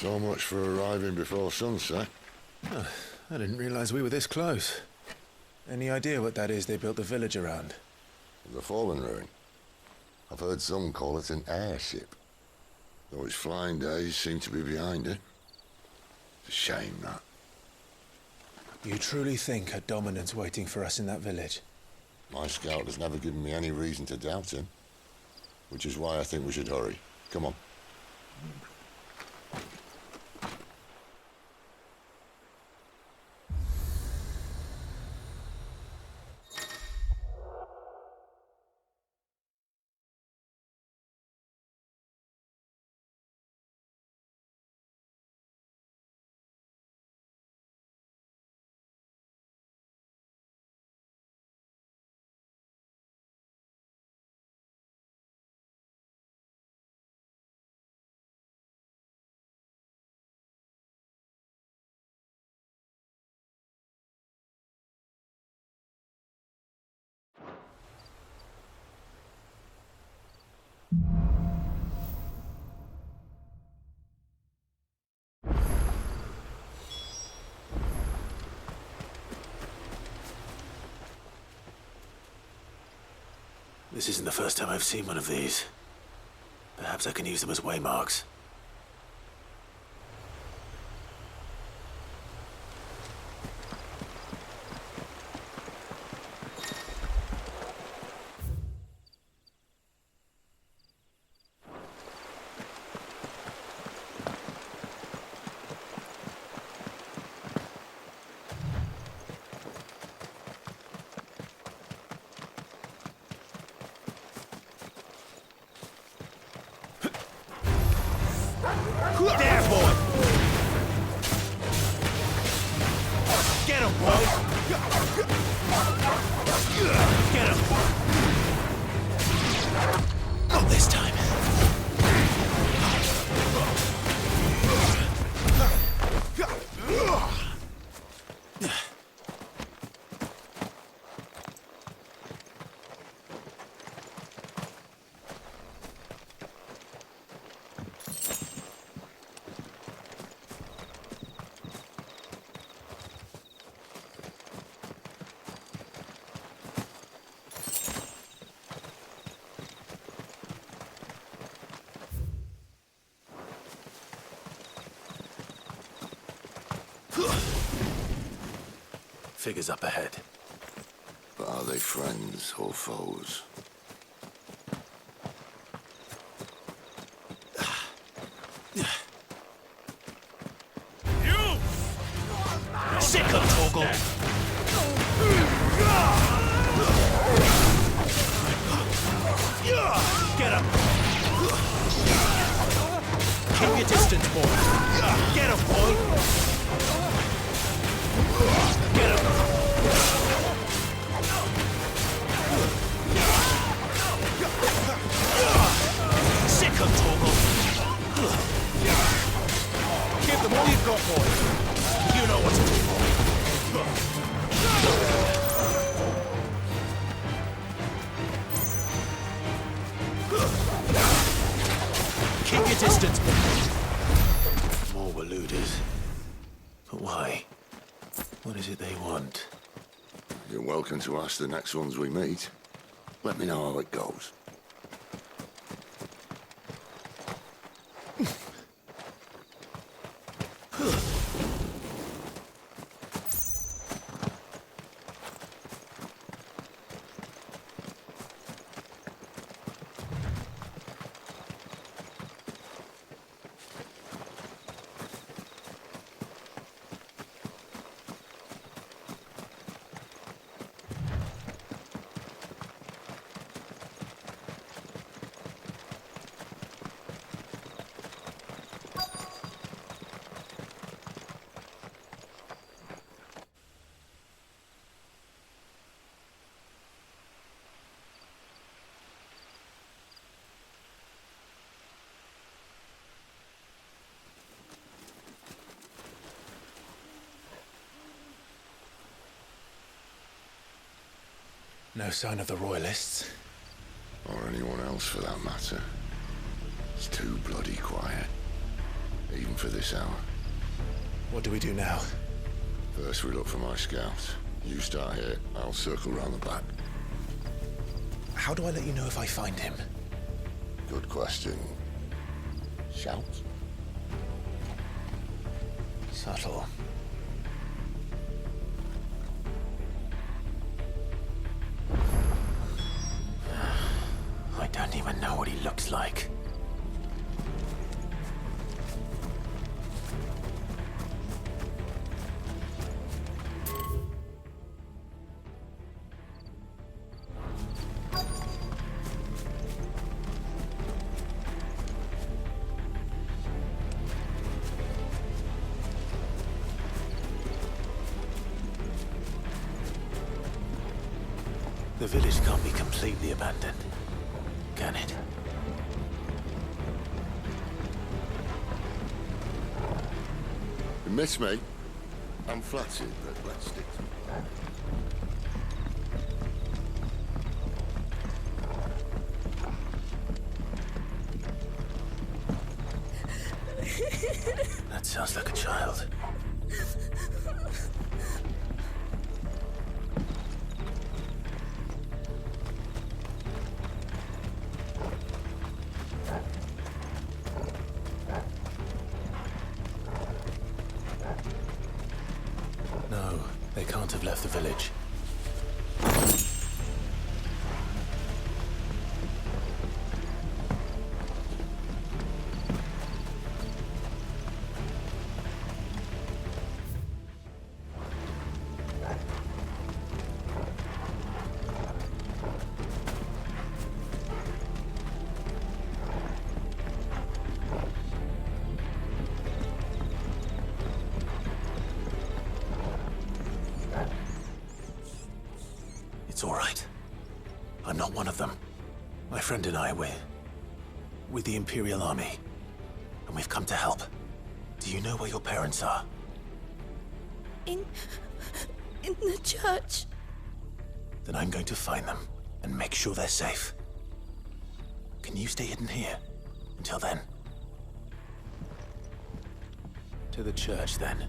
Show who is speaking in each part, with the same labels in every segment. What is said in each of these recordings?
Speaker 1: So much for arriving before sunset.
Speaker 2: Oh, I didn't realize we were this close. Any idea what that is they built the village around?
Speaker 1: The fallen ruin. I've heard some call it an airship. Though its flying days seem to be behind it. It's a shame, that.
Speaker 2: You truly think a dominant's waiting for us in that village?
Speaker 1: My scout has never given me any reason to doubt him. Which is why I think we should hurry. Come on.
Speaker 2: This isn't the first time I've seen one of these. Perhaps I can use them as waymarks.
Speaker 3: There, boy! Get him, boy! Get him! Not this time.
Speaker 2: Figures up ahead.
Speaker 1: But are they friends or foes?
Speaker 3: You! Sick of Torgal! Get him! Keep your distance, boy! Get him, boy! Get him! Sick of Torgal! Give them all you've got, boy! You know what to do. Keep your distance, boy!
Speaker 2: More Waluders. But why? What is it they want?
Speaker 1: You're welcome to ask the next ones we meet. Let me know how it goes.
Speaker 2: No sign of the Royalists.
Speaker 1: Or anyone else for that matter. It's too bloody quiet. even for this hour.
Speaker 2: What do we do now?
Speaker 1: First we look for my scouts. You start here, I'll circle round the back.
Speaker 2: How do I let you know if I find him?
Speaker 1: Good question. Shout?
Speaker 2: Subtle. I don't even know what he looks like. The village can't be completely abandoned, can it?
Speaker 1: You miss me? I'm flattered, but let's stick to it.
Speaker 2: That sounds like a child. No, they can't have left the village. It's all right. I'm not one of them. My friend and I, we're with the Imperial Army, and we've come to help. Do you know where your parents are?
Speaker 4: In the church.
Speaker 2: Then I'm going to find them and make sure they're safe. Can you stay hidden here until then? To the church, then.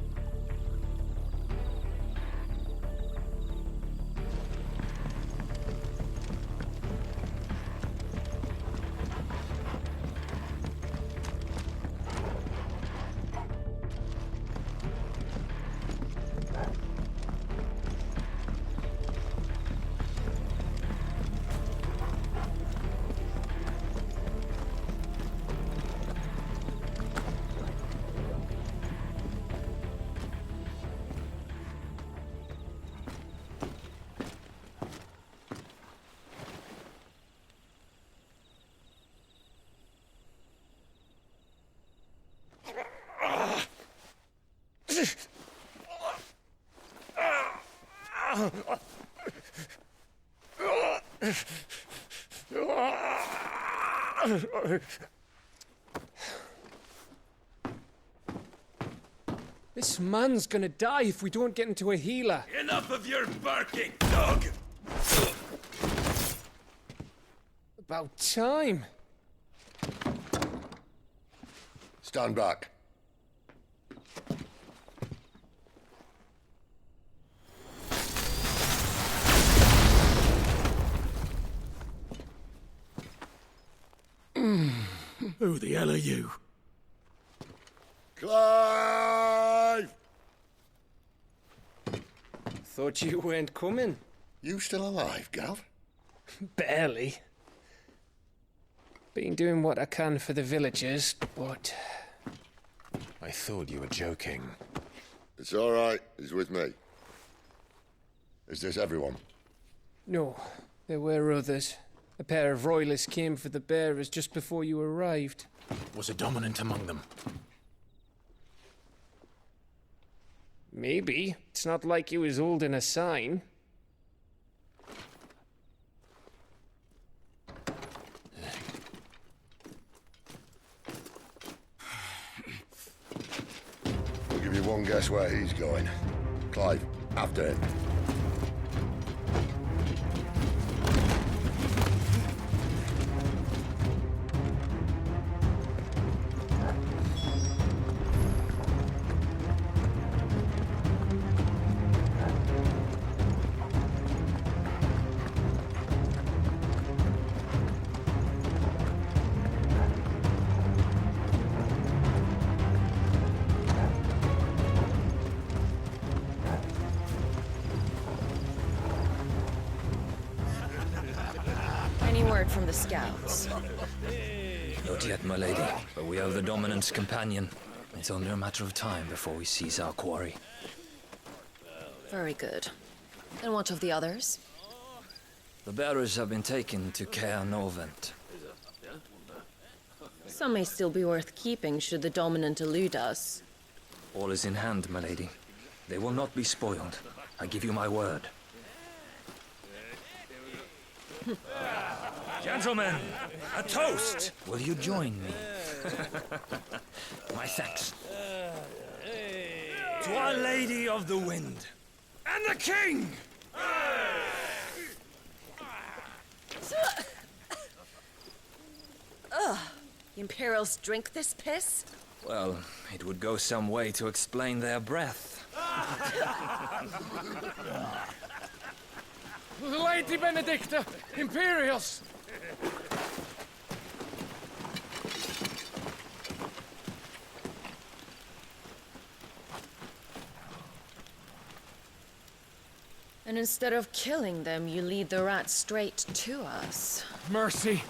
Speaker 5: This man's gonna die if we don't get into a healer.
Speaker 3: Enough of your barking, dog!
Speaker 5: About time.
Speaker 1: Stand back.
Speaker 3: Who the hell are you?
Speaker 1: Clive!
Speaker 5: Thought you weren't coming.
Speaker 1: You still alive, Gav?
Speaker 5: Barely. Been doing what I can for the villagers, but...
Speaker 2: I thought you were joking.
Speaker 1: It's all right. He's with me. Is this everyone?
Speaker 5: No, there were others. A pair of royalists came for the bearers just before you arrived.
Speaker 2: Was a dominant among them?
Speaker 5: Maybe. It's not like he was holding a sign.
Speaker 1: I'll give you one guess where he's going. Clive, after him.
Speaker 6: heard from the scouts?
Speaker 7: Not yet, my lady, but we have the Dominant's companion. It's only a matter of time before we seize our quarry.
Speaker 6: Very good. And what of the others?
Speaker 7: The bearers have been taken to Caer Novent.
Speaker 6: Some may still be worth keeping should the Dominant elude us.
Speaker 7: All is in hand, my lady. They will not be spoiled. I give you my word. Gentlemen, a toast! Will you join me? My thanks. To Our Lady of the Wind. And the King!
Speaker 6: The Imperials drink this piss?
Speaker 7: Well, it would go some way to explain their breath.
Speaker 5: Lady Benedicta! Imperials!
Speaker 6: And instead of killing them, you lead the rats straight to us.
Speaker 5: Mercy!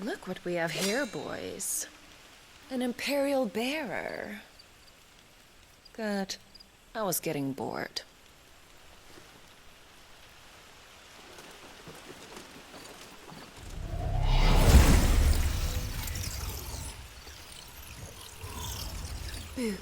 Speaker 6: Look what we have here, boys. An Imperial bearer. Good. I was getting bored. Boo.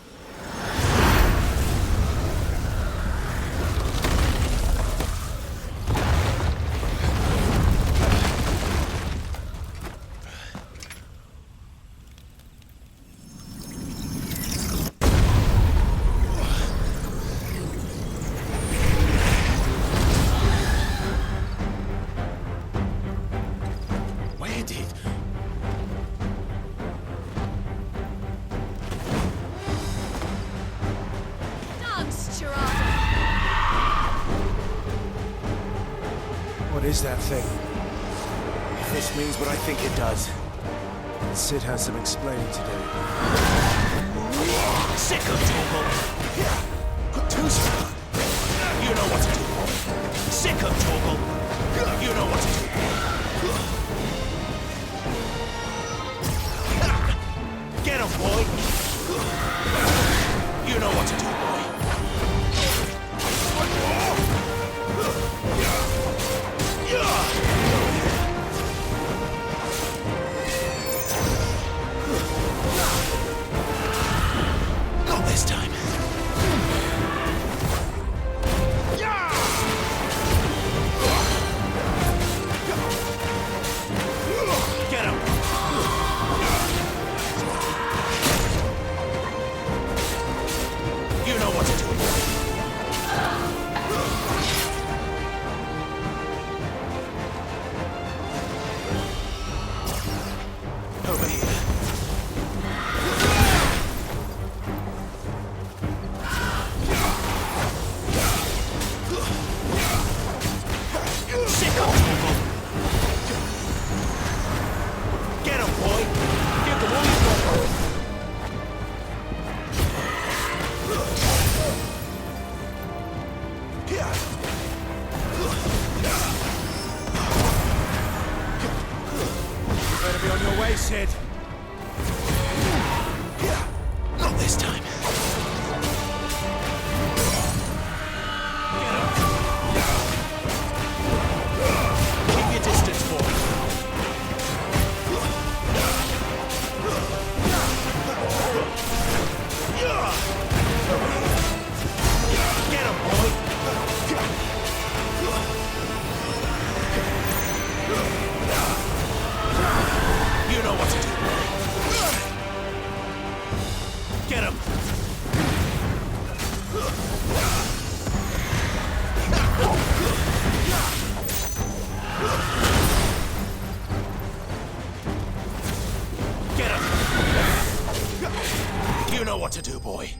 Speaker 2: Where did...
Speaker 3: What is that thing? If this means what I think it does, then Sid has some explaining to do.
Speaker 2: Sick of trouble! Too strong! You know what to do, boy! Sick of trouble! You know what to do! Get him, boy! You know what to do, boy! Not this time. Get him! You know what to do. Over here. Sick of trouble. Get him, boy. Give them all you've got.
Speaker 3: Better be on your way, Sid.
Speaker 2: Not this time. Get him. Keep your distance, boy. Get him, boy. You know what to do. Get him. Get him. You know what to do, boy.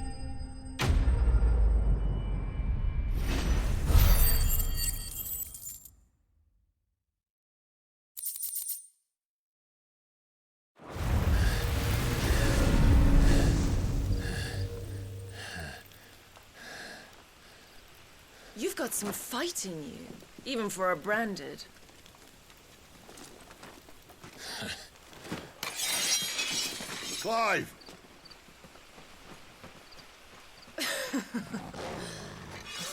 Speaker 6: You've got some fight in you, even for a branded.
Speaker 1: Clive!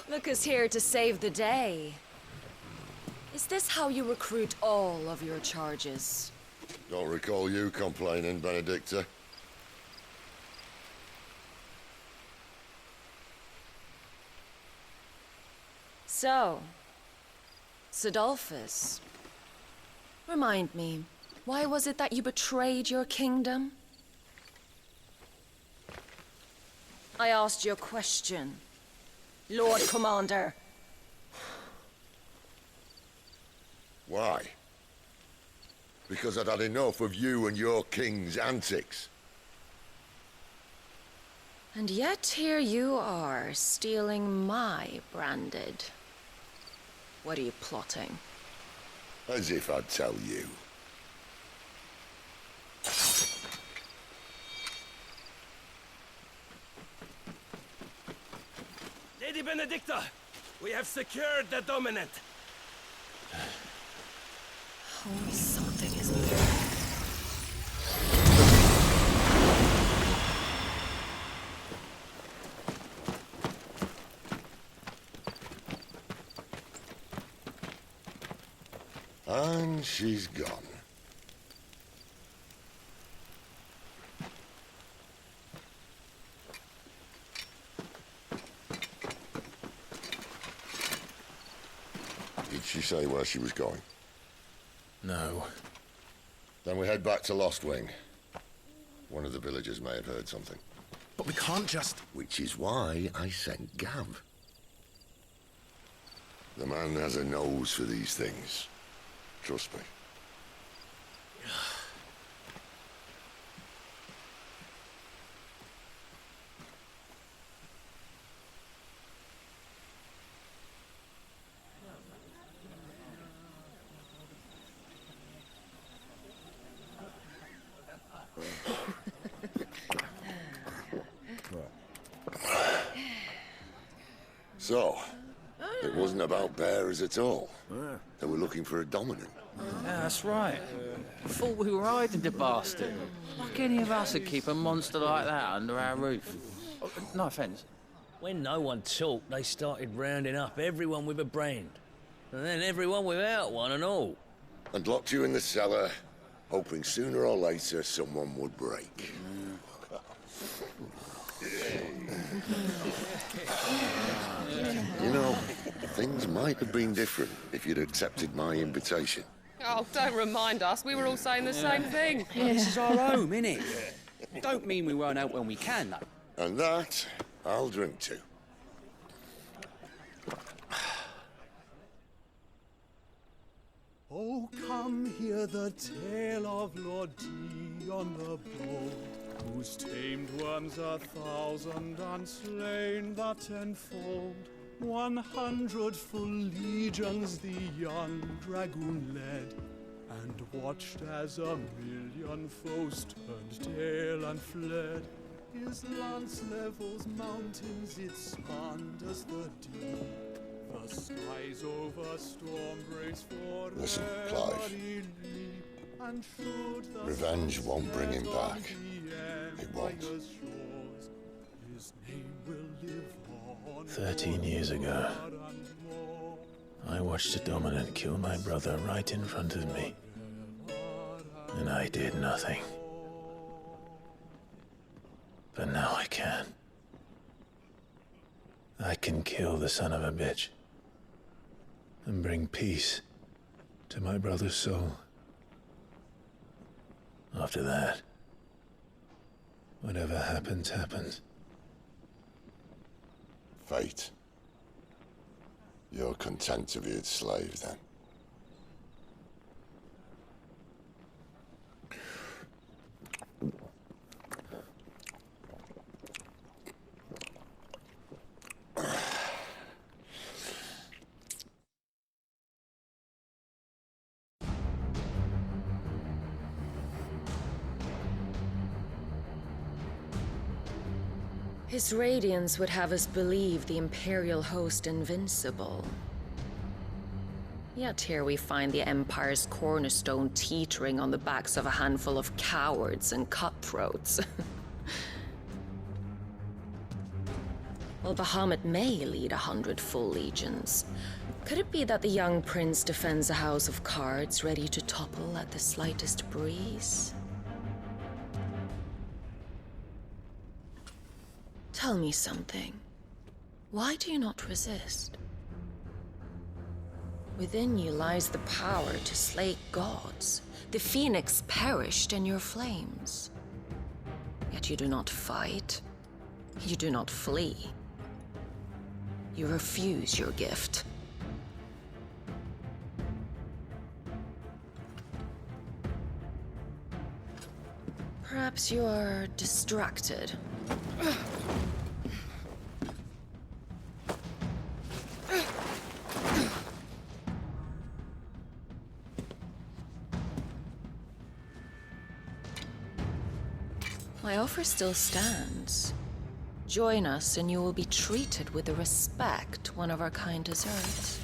Speaker 6: Look who's here to save the day. Is this how you recruit all of your charges?
Speaker 1: Don't recall you complaining, Benedicta.
Speaker 6: So, Sidolphus, remind me, why was it that you betrayed your kingdom? I asked you a question, Lord Commander.
Speaker 1: Why? Because I'd had enough of you and your king's antics.
Speaker 6: And yet here you are, stealing my branded. What are you plotting?
Speaker 1: As if I'd tell you.
Speaker 8: Lady Benedicta, we have secured the dominant.
Speaker 6: Oh, something is there.
Speaker 1: And she's gone. Did she say where she was going?
Speaker 2: No.
Speaker 1: Then we head back to Lost Wing. One of the villagers may have heard something.
Speaker 2: But we can't just...
Speaker 1: Which is why I sent Gav. The man has a nose for these things. Trust me. So, it wasn't about bearers at all. They were looking for a dominant.
Speaker 9: Yeah, that's right. Thought we were hiding the bastard. Like any of us would keep a monster like that under our roof. Oh, no offence.
Speaker 10: When no one talked, they started rounding up everyone with a brand. And then everyone without one and all.
Speaker 1: And locked you in the cellar, hoping sooner or later someone would break. You know, things might have been different if you'd accepted my invitation.
Speaker 11: Oh, don't remind us. We were all saying the same thing.
Speaker 12: This is our home, innit? Don't mean we won't out when we can, though.
Speaker 1: And that, I'll drink to.
Speaker 13: Oh, come hear the tale of Lord Dion the Bold, whose tamed worms 1,000 and slain the tenfold. 100 full legions the young dragoon led, and watched as 1,000,000 foes turned tail and fled. His lance levels mountains, it spanned as the deep. The skies over storm breaks for
Speaker 1: Listen, Clive. Revenge won't bring him back. It won't.
Speaker 2: 13 years ago, I watched a dominant kill my brother right in front of me. And I did nothing. But now I can. I can kill the son of a bitch. And bring peace to my brother's soul. After that, whatever happens, happens.
Speaker 1: Fate. You're content to be its slave, then?
Speaker 6: His radiance would have us believe the Imperial host invincible. Yet here we find the Empire's cornerstone teetering on the backs of a handful of cowards and cutthroats. Well, Bahamut may lead 100 full legions. Could it be that the young prince defends a house of cards ready to topple at the slightest breeze? Tell me something. Why do you not resist? Within you lies the power to slay gods. The phoenix perished in your flames. Yet you do not fight. You do not flee. You refuse your gift. Perhaps you are distracted. My offer still stands. Join us and you will be treated with the respect one of our kind deserves.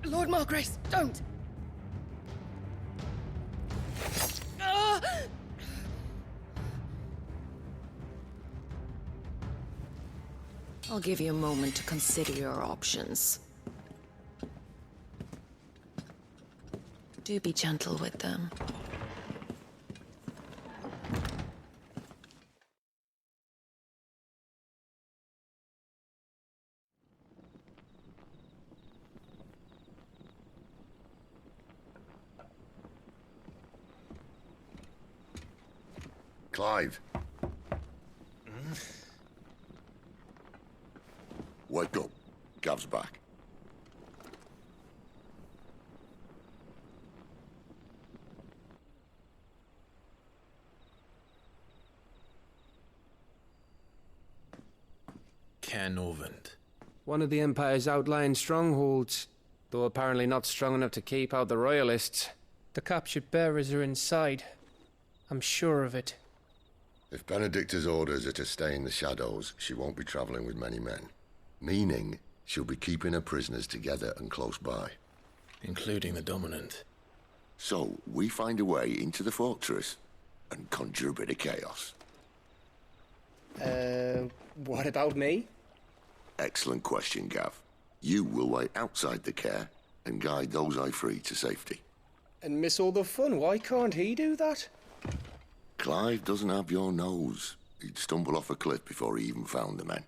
Speaker 4: Lord Margrace, don't!
Speaker 6: I'll give you a moment to consider your options. Do be gentle with them.
Speaker 1: Clive. Wake up. Gav's back.
Speaker 2: Caernarvon.
Speaker 5: One of the Empire's outlying strongholds, though apparently not strong enough to keep out the Royalists. The captured bearers are inside. I'm sure of it.
Speaker 1: If Benedicta's orders are to stay in the shadows, she won't be traveling with many men. Meaning, she'll be keeping her prisoners together and close by.
Speaker 2: Including the Dominant.
Speaker 1: So, we find a way into the fortress and conjure a bit of chaos.
Speaker 5: What about me?
Speaker 1: Excellent question, Gav. You will wait outside the care and guide those I free to safety.
Speaker 5: And miss all the fun. Why can't he do that?
Speaker 1: Clive doesn't have your nose. He'd stumble off a cliff before he even found the men.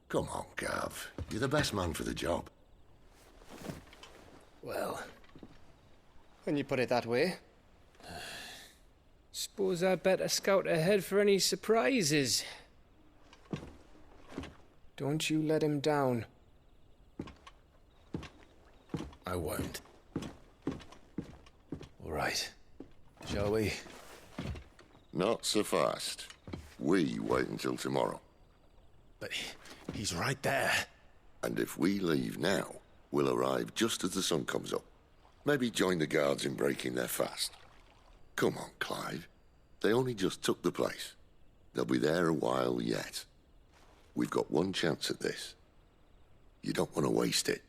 Speaker 1: Come on, Gav. You're the best man for the job.
Speaker 5: Well, when you put it that way. Suppose I'd better scout ahead for any surprises. Don't you let him down.
Speaker 2: I won't. All right. Shall we?
Speaker 1: Not so fast. We wait until tomorrow.
Speaker 2: But he's right there.
Speaker 1: And if we leave now, we'll arrive just as the sun comes up. Maybe join the guards in breaking their fast. Come on, Clive. They only just took the place. They'll be there a while yet. We've got one chance at this. You don't want to waste it,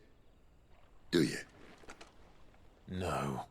Speaker 1: do you?
Speaker 2: No.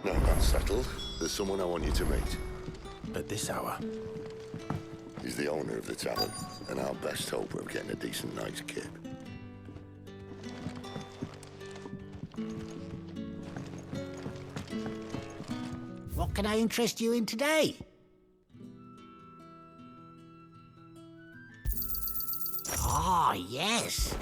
Speaker 1: No, that's settled. There's someone I want you to meet.
Speaker 2: At this hour?
Speaker 1: He's the owner of the tavern, and our best hope of getting a decent night's kip.
Speaker 14: What can I interest you in today? Ah, yes.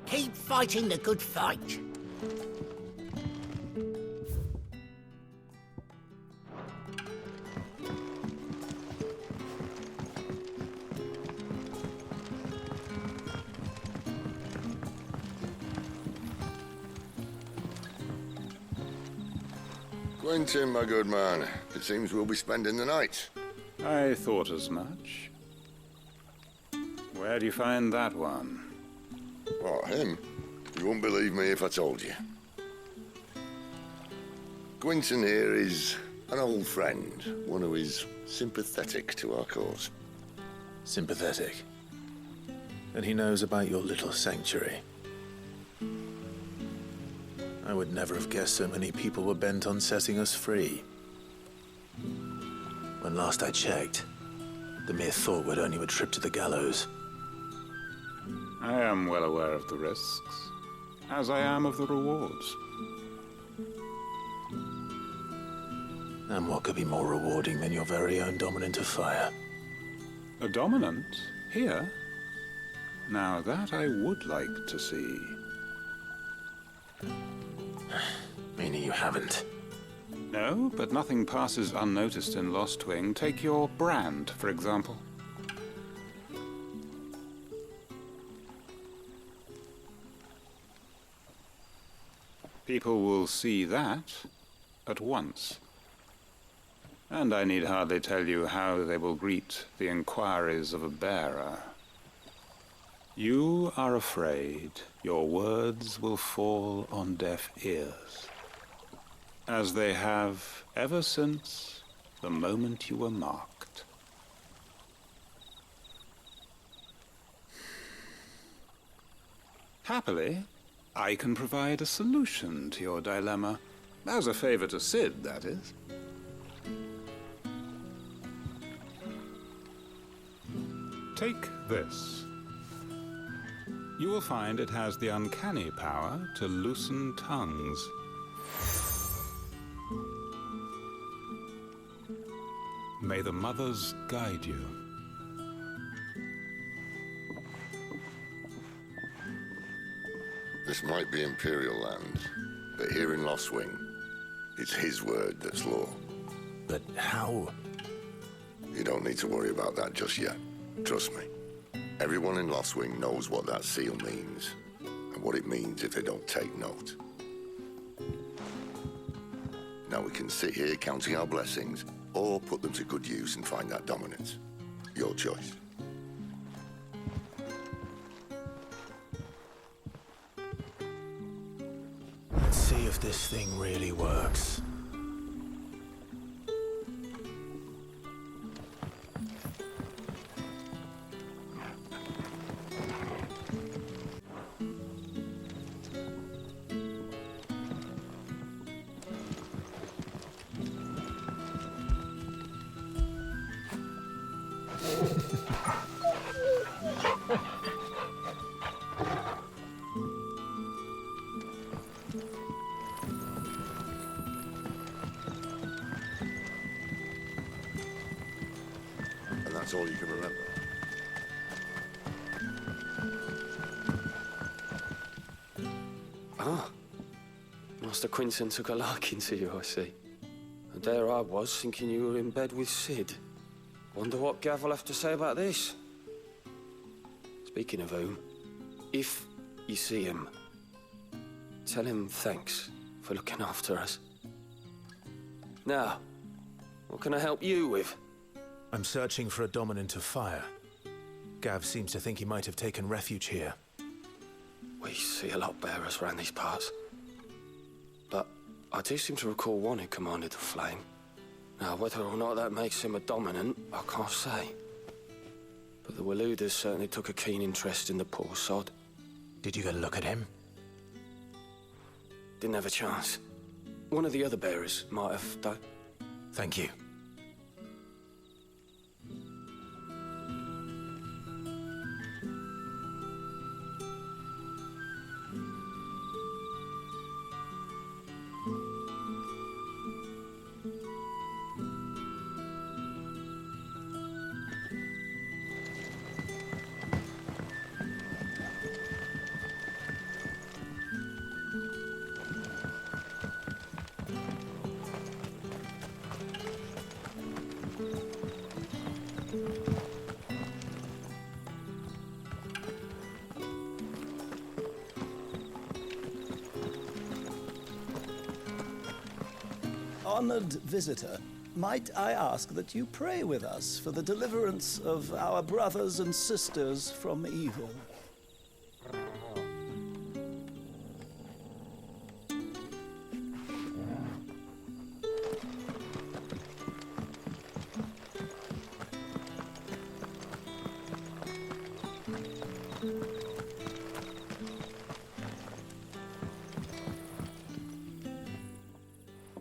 Speaker 14: Keep fighting the good fight.
Speaker 1: Quentin, my good man. It seems we'll be spending the night.
Speaker 15: I thought as much. Where do you find that one?
Speaker 1: What, him? You wouldn't believe me if I told you. Quentin here is an old friend, one who is sympathetic to our cause.
Speaker 2: Sympathetic? And he knows about your little sanctuary. I would never have guessed so many people were bent on setting us free. When last I checked, the mere thought would earn you a trip to the gallows.
Speaker 15: I am well aware of the risks, as I am of the rewards.
Speaker 2: And what could be more rewarding than your very own dominant of fire?
Speaker 15: A dominant? Here? Now that I would like to see.
Speaker 2: Meaning you haven't?
Speaker 15: No, but nothing passes unnoticed in Lost Wing. Take your brand, for example. People will see that at once. And I need hardly tell you how they will greet the inquiries of a bearer. You are afraid your words will fall on deaf ears, as they have ever since the moment you were marked. Happily, I can provide a solution to your dilemma, as a favor to Sid, that is. Take this. You will find it has the uncanny power to loosen tongues. May the mothers guide you.
Speaker 1: This might be Imperial land, but here in Lost Wing, it's his word that's law.
Speaker 2: But how?
Speaker 1: You don't need to worry about that just yet. Trust me. Everyone in Lost Wing knows what that seal means, and what it means if they don't take note. Now we can sit here counting our blessings, or put them to good use and find that dominance. Your choice.
Speaker 2: Let's see if this thing really works.
Speaker 1: And that's all you can remember.
Speaker 5: Ah. Master Quinton took a liking to you, I see. And there I was, thinking you were in bed with Sid. Wonder what Gav will have to say about this. Speaking of whom, if you see him, tell him thanks for looking after us. Now, what can I help you with?
Speaker 2: I'm searching for a dominant of fire. Gav seems to think he might have taken refuge here.
Speaker 5: We see a lot bearers around these parts. But I do seem to recall one who commanded the flame. Now, whether or not that makes him a dominant, I can't say. But the Waluders certainly took a keen interest in the poor sod.
Speaker 2: Did you get a look at him?
Speaker 5: Didn't have a chance. One of the other bearers might have, though.
Speaker 2: Thank you.
Speaker 16: honored visitor, might I ask that you pray with us for the deliverance of our brothers and sisters from evil?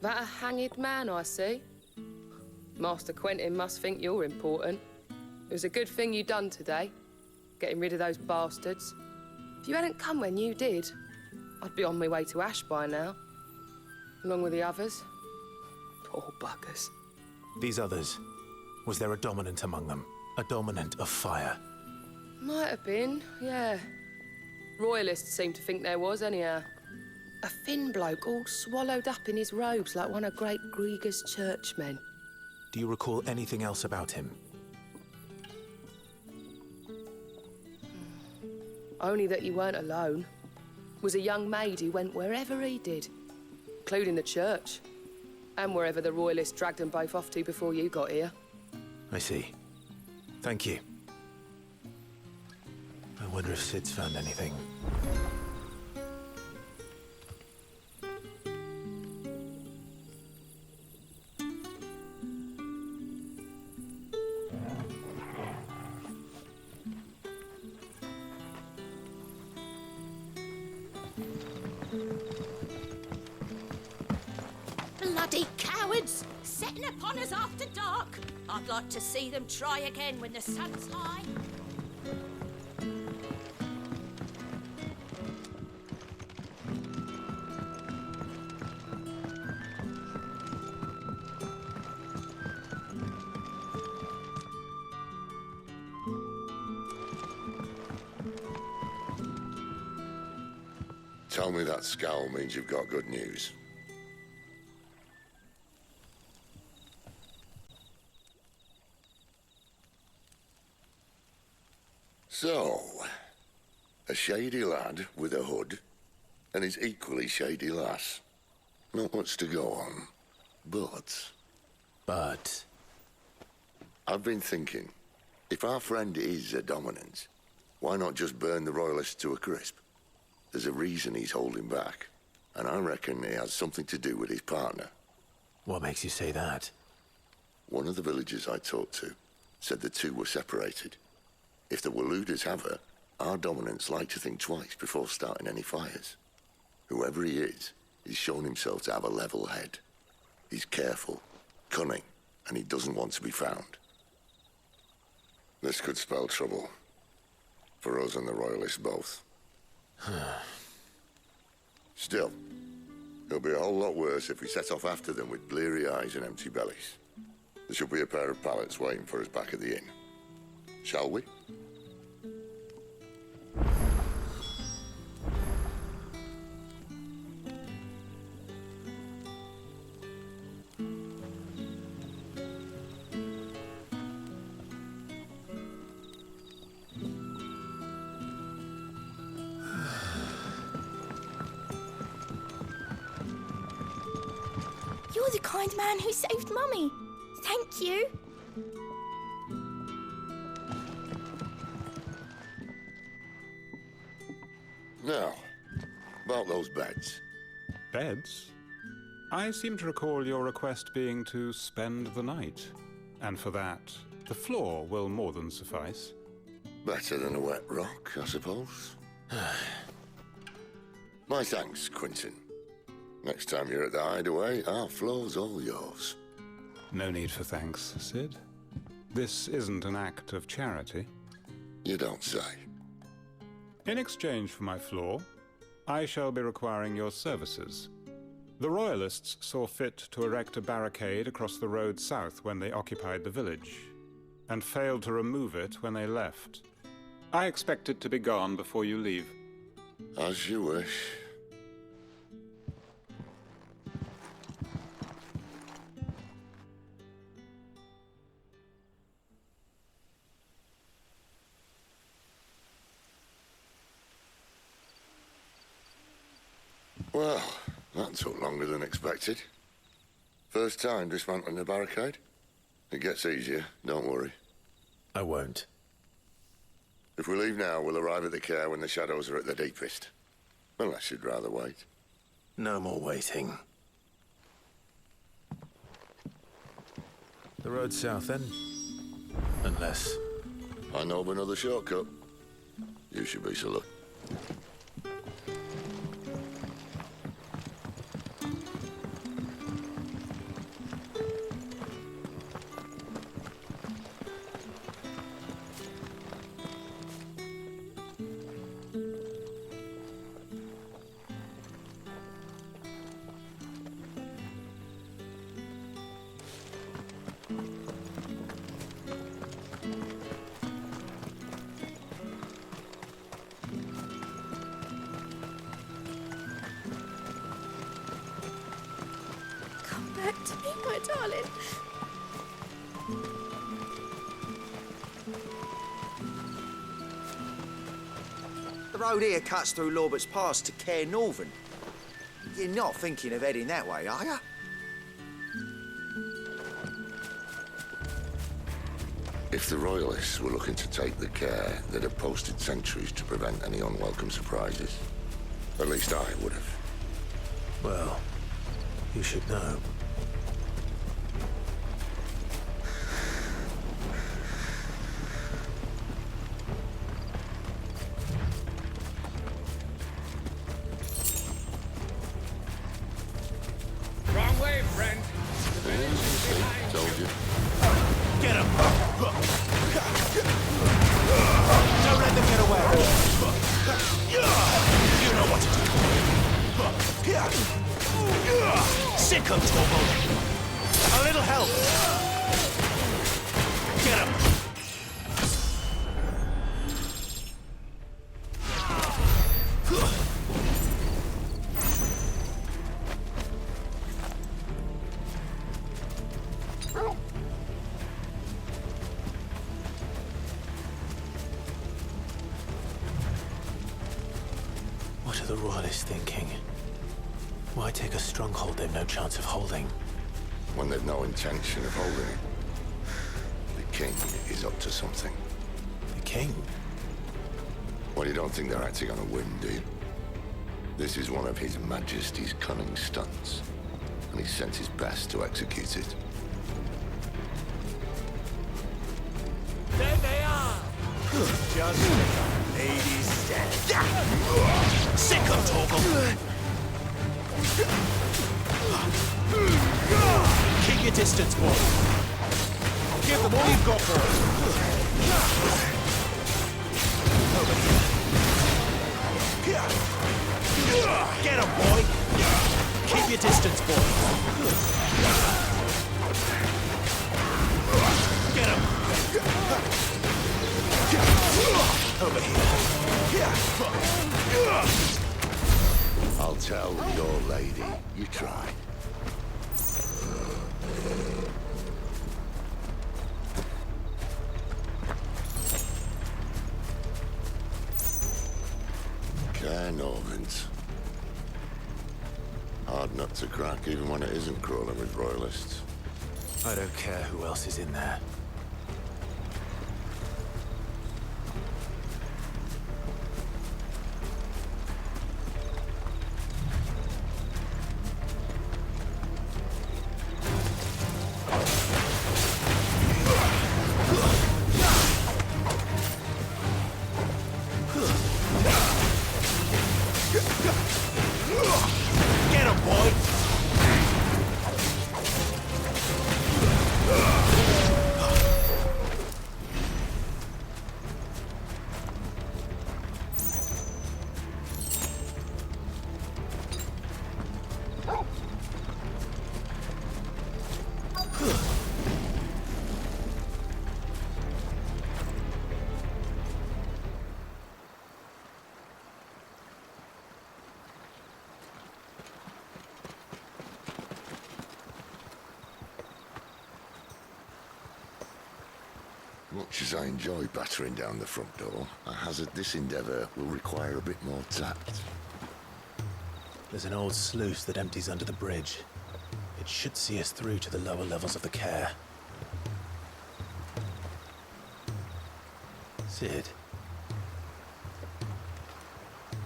Speaker 11: That a hanged man I see? Master Quentin must think you're important. It was a good thing you done today, getting rid of those bastards. If you hadn't come when you did, I'd be on my way to Ash by now, along with the others. Poor buggers.
Speaker 3: These others, was there a dominant among them? A dominant of fire?
Speaker 11: Might have been, yeah. Royalists seem to think there was, anyhow. A thin bloke all swallowed up in his robes like one of Great Grieger's churchmen.
Speaker 3: Do you recall anything else about him?
Speaker 11: Only that he weren't alone. Was a young maid who went wherever he did, including the church, and wherever the Royalists dragged them both off to before you got here.
Speaker 3: I see. Thank you. I wonder if Sid's found anything.
Speaker 14: Bloody cowards! Setting upon us after dark. I'd like to see them try again when the sun's high.
Speaker 1: Tell me that scowl means you've got good news. So, a shady lad with a hood, and his equally shady lass. Not much to go on, but... I've been thinking, if our friend is a dominant, why not just burn the Royalists to a crisp? There's a reason he's holding back, and I reckon it has something to do with his partner.
Speaker 3: What makes you say that?
Speaker 1: One of the villagers I talked to said the two were separated. If the Waluders have her, our dominants like to think twice before starting any fires. Whoever he is, he's shown himself to have a level head. He's careful, cunning, and he doesn't want to be found. This could spell trouble. For us and the Royalists both. Still, it'll be a whole lot worse if we set off after them with bleary eyes and empty bellies. There should be a pair of pallets waiting for us back at the inn. Shall we?
Speaker 4: You're the kind man who saved Mummy. Thank you.
Speaker 1: Now, about those beds.
Speaker 15: Beds? I seem to recall your request being to spend the night. And for that, the floor will more than suffice.
Speaker 1: Better than a wet rock, I suppose. My thanks, Quentin. Next time you're at the hideaway, our floor's all yours.
Speaker 15: No need for thanks, Sid. This isn't an act of charity.
Speaker 1: You don't say.
Speaker 15: In exchange for my floor, I shall be requiring your services. The Royalists saw fit to erect a barricade across the road south when they occupied the village, and failed to remove it when they left. I expect it to be gone before you leave.
Speaker 1: As you wish. Well, that took longer than expected. First time dismantling a barricade? It gets easier, don't worry.
Speaker 2: I won't.
Speaker 1: If we leave now, we'll arrive at the care when the shadows are at their deepest. Unless you'd rather wait.
Speaker 2: No more waiting.
Speaker 3: The road south, then?
Speaker 2: Unless...
Speaker 1: I know of another shortcut. You should be so lucky.
Speaker 4: Back to me, my darling.
Speaker 17: The road here cuts through Lorbert's Pass to Care Northern. You're not thinking of heading that way, are you?
Speaker 1: If the Royalists were looking to take the care, they'd have posted sentries to prevent any unwelcome surprises. At least I would have.
Speaker 2: Well, you should know.
Speaker 8: Wrong way, friend.
Speaker 1: Told you.
Speaker 2: Get him! Don't let them get away! You know what to do. Sick of Torval! A little help! Get him! What are the Royalists thinking? Why take a stronghold they've no chance of holding?
Speaker 1: When they've no intention of holding it. The king is up to something.
Speaker 2: The king?
Speaker 1: Well, you don't think they're acting on a whim, do you? This is one of His Majesty's cunning stunts, and he sent his best to execute it.
Speaker 8: There they are!
Speaker 3: Just ladies stand.
Speaker 2: Sick of Torgal! Keep your distance, boy. Give them all you've got, boy. Over here. Get him, boy. Keep your distance, boy. Get him. Over here.
Speaker 1: I'll tell your lady you tried. Care Norvins. Hard nut to crack, even when it isn't crawling with Royalists.
Speaker 2: I don't care who else is in there. Get him, boy!
Speaker 1: Much as I enjoy battering down the front door, I hazard this endeavour will require a bit more tact.
Speaker 2: There's an old sluice that empties under the bridge. It should see us through to the lower levels of the care. Sid.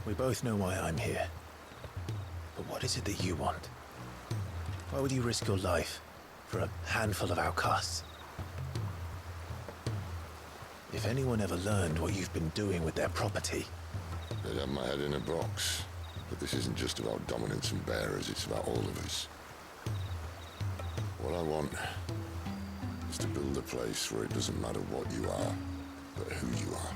Speaker 2: We both know why I'm here. But what is it that you want? Why would you risk your life for a handful of outcasts? If anyone ever learned what you've been doing with their property...
Speaker 1: They'd have my head in a box. But this isn't just about dominance and bearers, it's about all of us. What I want is to build a place where it doesn't matter what you are, but who you are.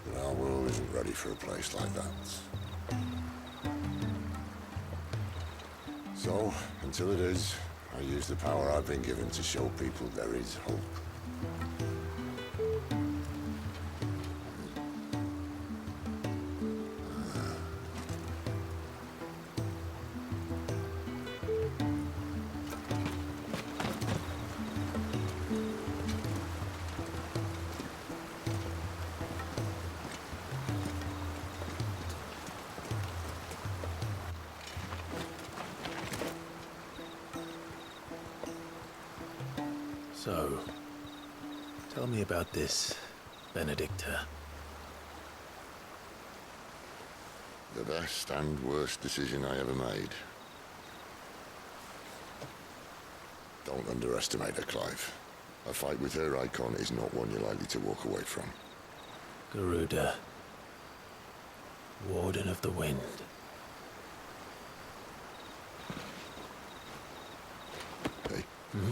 Speaker 1: But our world isn't ready for a place like that. So, until it is, I use the power I've been given to show people there is hope.
Speaker 2: So, tell me about this, Benedicta.
Speaker 1: The best and worst decision I ever made. Don't underestimate her, Clive. A fight with her icon is not one you're likely to walk away from.
Speaker 2: Garuda. Warden of the Wind.
Speaker 1: Hey.
Speaker 2: Hmm?